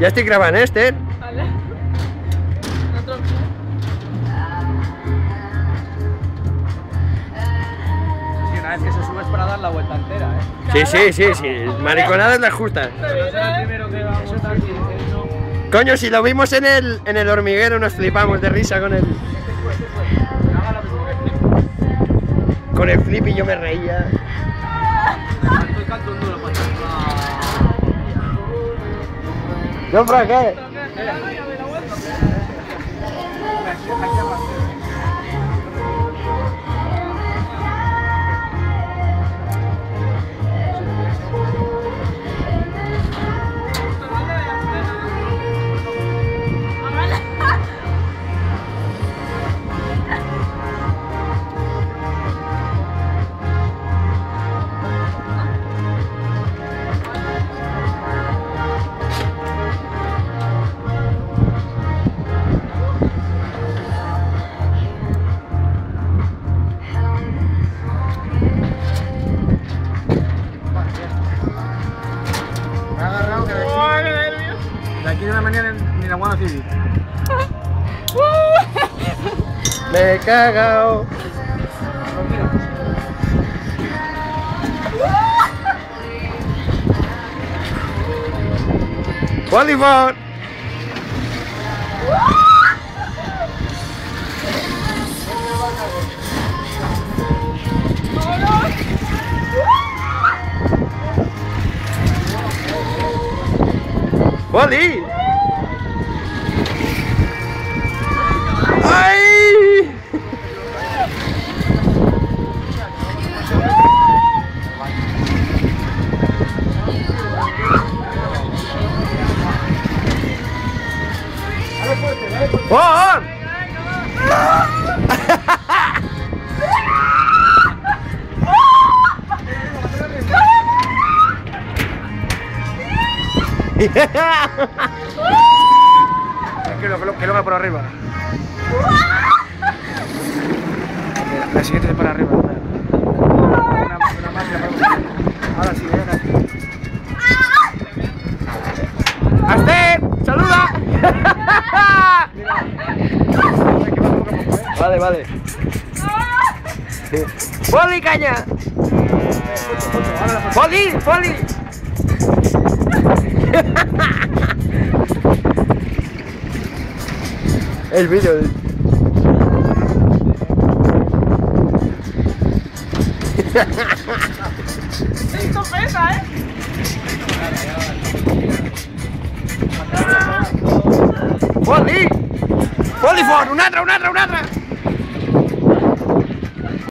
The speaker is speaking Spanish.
Ja estic gravant, Esther? Vale. Sí, una vez que se sube es para dar la vuelta entera, ¿eh? Sí. Mariconadas las justas. Coño, si lo vimos en el hormiguero nos flipamos de risa con el flip y yo me reía. ¿Yo para qué? De aquí de una mañana ni la Guardia Civil. Me he cagao. ¡Bolívar! ¡Boli! ¡Ay! ¡Oh! Que lo haga por arriba. La siguiente es para arriba. Una más. Ahora sí, ¡Aster! ¡Saluda! Vale. ¡Poli, caña! ¡Poli! El vídeo. Esto pesa, ¿eh? ¡Poli! ¡Poli, for! ¡Un altre!